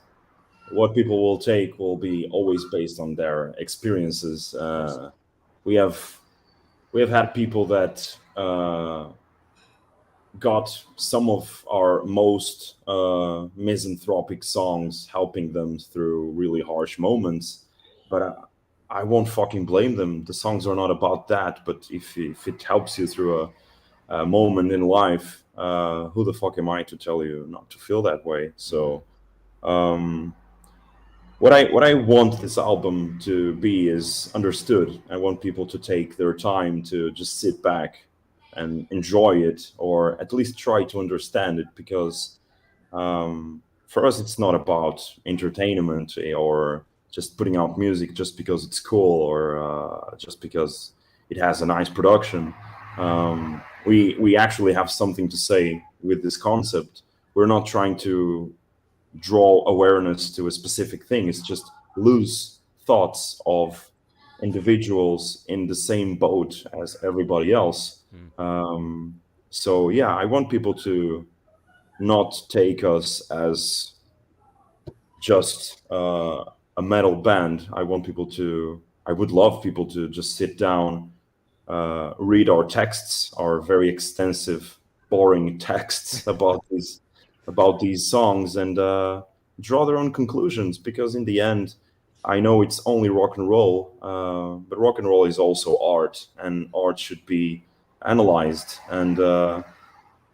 [SPEAKER 3] what people will take will be always based on their experiences. We have had people that got some of our most misanthropic songs helping them through really harsh moments, but I won't fucking blame them. The songs are not about that, but if it helps you through a moment in life, who the fuck am I to tell you not to feel that way? So what I want this album to be is understood. I want people to take their time to just sit back and enjoy it, or at least try to understand it, because for us it's not about entertainment or just putting out music just because it's cool, or just because it has a nice production. We actually have something to say with this concept. We're not trying to draw awareness to a specific thing. It's just loose thoughts of individuals in the same boat as everybody else. So yeah, I want people to not take us as just a metal band. I would love people to just sit down, read our texts, our very extensive, boring texts about these songs, and draw their own conclusions. Because in the end, I know it's only rock and roll, but rock and roll is also art, and art should be analyzed, and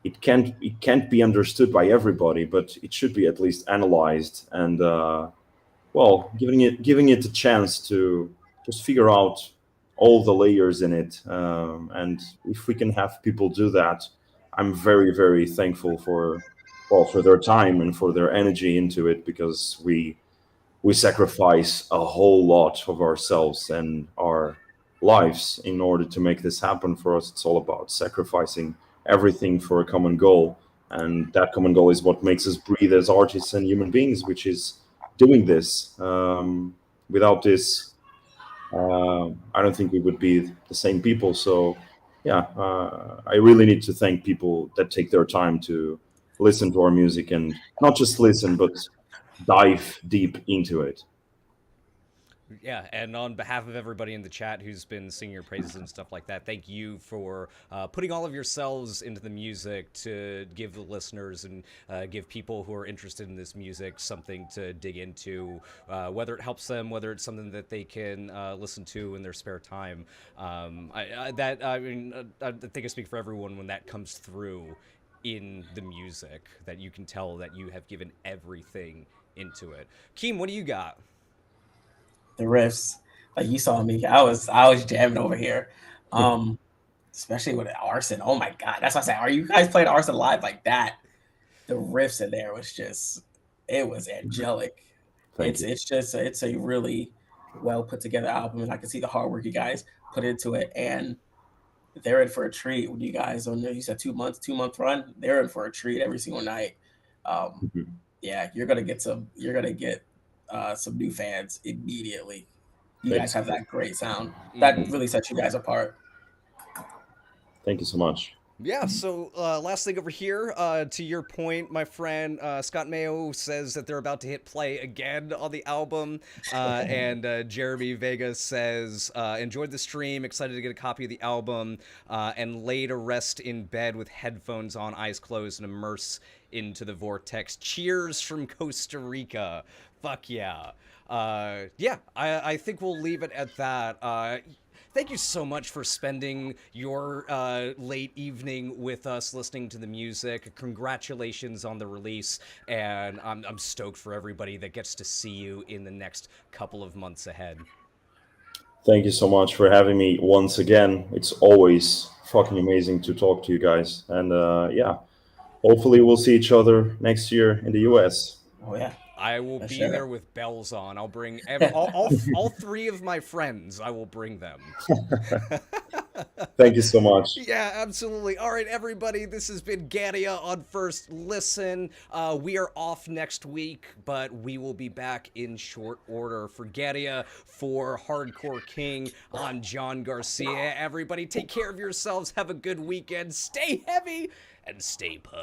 [SPEAKER 3] it can't be understood by everybody, but it should be at least analyzed, and well, giving it a chance to just figure out all the layers in it. And if we can have people do that, I'm very, very thankful for their time and for their energy into it, because we sacrifice a whole lot of ourselves and our lives in order to make this happen. For us, it's all about sacrificing everything for a common goal, and that common goal is what makes us breathe as artists and human beings, which is doing this. Without this, I don't think we would be the same people. So yeah, I really need to thank people that take their time to listen to our music, and not just listen, but dive deep into it.
[SPEAKER 1] Yeah, and on behalf of everybody in the chat who's been singing your praises and stuff like that, thank you for putting all of yourselves into the music to give the listeners and give people who are interested in this music something to dig into, whether it helps them, whether it's something that they can listen to in their spare time. I think I speak for everyone when that comes through in the music, that you can tell that you have given everything into it. Keem, what do you got?
[SPEAKER 2] The riffs, like you saw me, I was jamming over here. Especially with Arson. Oh my god, that's what I said. Are you guys playing Arson live like that? The riffs in there was just, it was angelic. It's a really well put together album, and I can see the hard work you guys put into it, and they're in for a treat. When you guys on there, you said 2 month run, they're in for a treat every single night. Yeah, you're gonna get some new fans immediately. You guys have that great sound that really sets you guys apart.
[SPEAKER 3] Thank you so much.
[SPEAKER 1] Yeah, so last thing over here, to your point, my friend, Scott Mayo says that they're about to hit play again on the album, and Jeremy Vega says, enjoyed the stream, excited to get a copy of the album, and lay to rest in bed with headphones on, eyes closed, and immerse into the vortex. Cheers from Costa Rica. Fuck yeah. I think we'll leave it at that. Thank you so much for spending your late evening with us listening to the music. Congratulations on the release, and I'm stoked for everybody that gets to see you in the next couple of months ahead.
[SPEAKER 3] Thank you so much for having me once again. It's always fucking amazing to talk to you guys. And hopefully we'll see each other next year in the US.
[SPEAKER 2] Oh, yeah.
[SPEAKER 1] I will be there with bells on. I'll bring all three of my friends. I will bring them.
[SPEAKER 3] Thank you so much.
[SPEAKER 1] Yeah, absolutely. All right, everybody. This has been Garcia on First Listen. We are off next week, but we will be back in short order. For Garcia, for Hardcore King, I'm John Garcia. Everybody, take care of yourselves. Have a good weekend. Stay heavy and stay puft.